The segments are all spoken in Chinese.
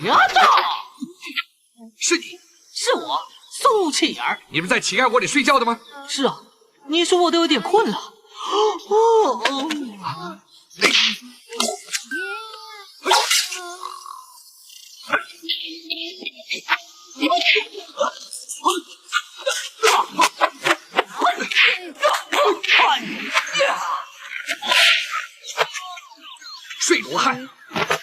呀哒！是你，是我，苏乞儿。你不是在乞丐窝里睡觉的吗？是啊，你说我都有点困了。睡罗汉，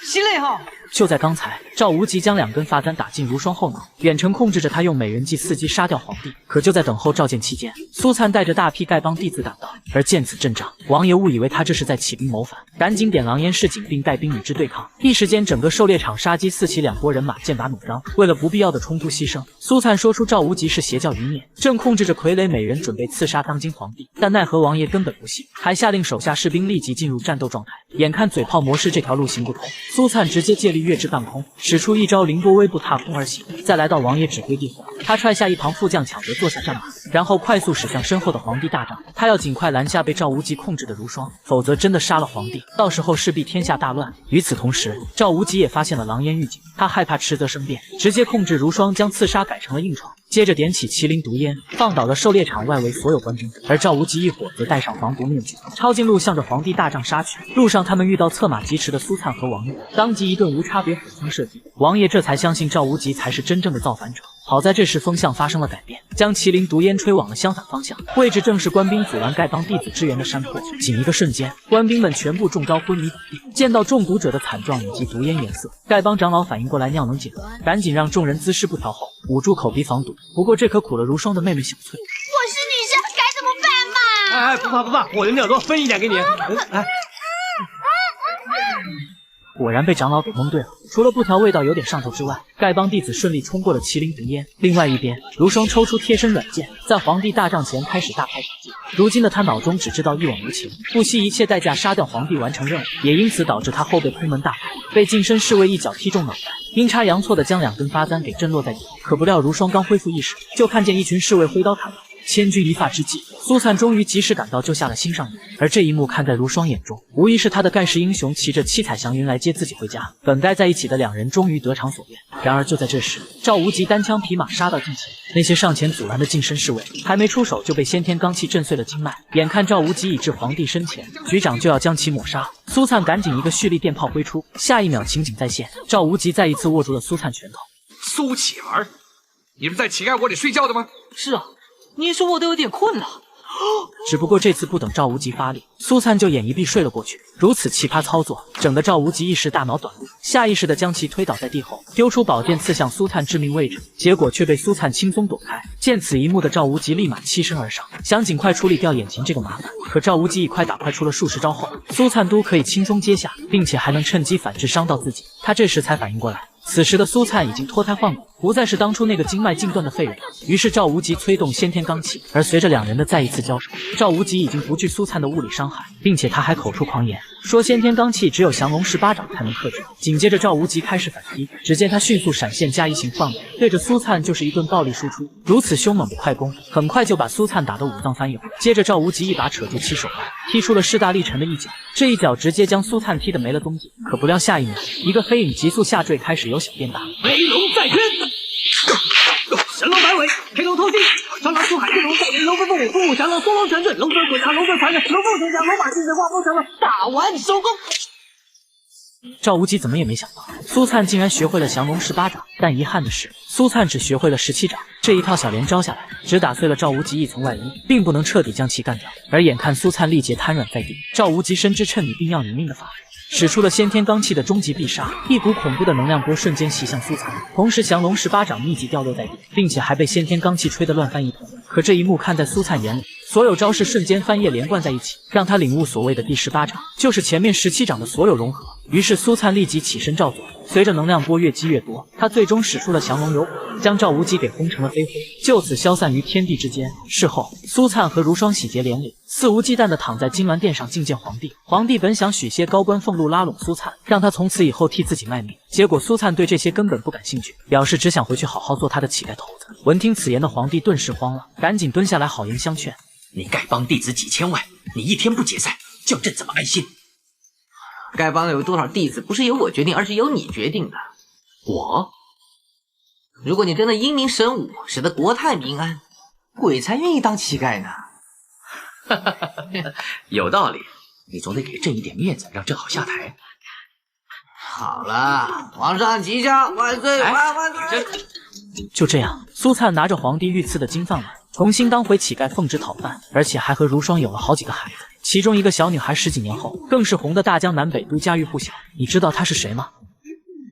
心累哈。就在刚才，赵无极将2根发簪打进如霜后脑，远程控制着他用美人计伺机杀掉皇帝。可就在等候召见期间，苏灿带着大批丐帮弟子赶到，而见此阵仗，王爷误以为他这是在起兵谋反，赶紧点狼烟示警，并带兵与之对抗。一时间，整个狩猎场杀机四起，2拨人马剑拔弩张。为了不必要的冲突牺牲，苏灿说出赵无极是邪教余孽，正控制着傀儡美人准备刺杀当今皇帝。但奈何王爷根本不信，还下令手下士兵立即进入战斗状态。眼看嘴炮模式这条路行不通，苏灿直接借力跃至半空，使出一招凌波微步踏空而行。再来到王爷指挥地后，他踹下一旁副将，抢着坐下战马，然后快速驶向身后的皇帝大帐。他要尽快拦下被赵无极控制的如霜，否则真的杀了皇帝，到时候势必天下大乱。与此同时，赵无极也发现了狼烟预警，他害怕迟则生变，直接控制如霜将刺杀改成了硬闯，接着点起麒麟毒烟，放倒了狩猎场外围所有官兵。而赵无极一伙则戴上防毒面具，抄近路向着皇帝大帐杀去。路上他们遇到策马疾驰的苏灿和王爷，当即一顿无差别火枪射击。王爷这才相信赵无极才是真正的造反者。好在这时风向发生了改变，将麒麟毒烟吹往了相反方向，位置正是官兵阻拦丐帮弟子支援的山坡。仅一个瞬间，官兵们全部中招昏迷倒地。见到中毒者的惨状以及毒烟颜色，丐帮长老反应过来尿能解毒，赶紧让众人姿势不调后捂住口鼻防毒。不过这可苦了如霜的妹妹小翠。我是女生，该怎么办嘛？哎，不怕不怕，我的尿多，分一点给你。来。果然被长老给蒙对了，除了布条味道有点上头之外，丐帮弟子顺利冲过了麒麟毒烟。另外一边，如霜抽出贴身软剑，在皇帝大帐前开始大开杀戒。如今的他脑中只知道一往无前，不惜一切代价杀掉皇帝完成任务，也因此导致他后背空门大开，被近身侍卫一脚踢中脑袋，阴差阳错的将2根发簪给震落在地。可不料如霜刚恢复意识，就看见一群侍卫挥刀砍来。千钧一发之际，苏灿终于及时赶到，救下了心上人。而这一幕看在如霜眼中，无疑是他的盖世英雄骑着七彩祥云来接自己回家。本该在一起的2人终于得偿所愿。然而就在这时，赵无极单枪匹马杀到近前，那些上前阻拦的近身侍卫还没出手，就被先天罡气震碎了经脉。眼看赵无极已至皇帝身前，局长就要将其抹杀，苏灿赶紧一个蓄力电炮挥出，下一秒情景再现，赵无极再一次握住了苏灿拳头。苏乞儿，你不是在乞丐窝里睡觉的吗？是啊，你说我都有点困了。只不过这次不等赵无极发力，苏灿就眼一闭睡了过去。如此奇葩操作，整得赵无极一时大脑短路，下意识地将其推倒在地后，丢出宝剑刺向苏灿致命位置，结果却被苏灿轻松躲开。见此一幕的赵无极立马欺身而上，想尽快处理掉眼前这个麻烦。可赵无极以快打快出了数十招后，苏灿都可以轻松接下，并且还能趁机反制伤到自己。他这时才反应过来，此时的苏灿已经脱胎换骨，不再是当初那个经脉尽断的废人。于是赵无极催动先天罡气，而随着2人的再一次交手，赵无极已经不惧苏灿的物理伤害，并且他还口出狂言，说先天罡气只有降龙18掌才能克制。紧接着赵无极开始反击，只见他迅速闪现加移形范围，对着苏灿就是一顿暴力输出。如此凶猛的快攻，很快就把苏灿打得五脏翻涌。接着赵无极一把扯住其手腕，踢出了势大力沉的一脚，这一脚直接将苏灿踢得没了踪迹。可不料下一秒，一个黑影急速下坠，开始由小变大。飞龙在天，神龙摆尾，黑龙透镜，长狼出海，飞龙在天，龙飞凤舞，凤舞祥龙，缩龙成阵，龙飞滚长，龙飞传人，龙凤呈祥，龙马进水，画风成了，打完收工。赵无极怎么也没想到，苏灿竟然学会了降龙18掌，但遗憾的是，苏灿只学会了17掌。这一套小连招下来，只打碎了赵无极一层外衣，并不能彻底将其干掉。而眼看苏灿力竭瘫软在地，赵无极深知趁你病要你命的法术，使出了先天罡气的终极必杀，一股恐怖的能量波瞬间袭向苏灿，同时降龙18掌立即掉落在地，并且还被先天罡气吹得乱翻一通。可这一幕看在苏灿眼里，所有招式瞬间翻页连贯在一起，让他领悟所谓的第18掌就是前面17掌的所有融合。于是苏灿立即起身照做，随着能量波越积越多，他最终使出了降龙有火，将赵无极给轰成了飞灰，就此消散于天地之间。事后，苏灿和如霜喜结连理，肆无忌惮地躺在金銮殿上觐见皇帝。皇帝本想许些高官俸禄拉拢苏灿，让他从此以后替自己卖命，结果苏灿对这些根本不感兴趣，表示只想回去好好做他的乞丐头子。闻听此言的皇帝顿时慌了，赶紧蹲下来好言相劝：你丐帮弟子几千万，你一天不解散，叫朕怎么安心？丐帮有多少弟子不是由我决定，而是由你决定的。我？如果你真的英明神武，使得国泰民安，鬼才愿意当乞丐呢。有道理，你总得给朕一点面子，让朕好下台。好了，皇上吉祥，万岁万岁！就这样，苏灿拿着皇帝御赐的金饭碗，重新当回乞丐奉旨讨饭，而且还和如霜有了好几个孩子。其中一个小女孩10几年后，更是红的大江南北都家喻户晓。你知道她是谁吗？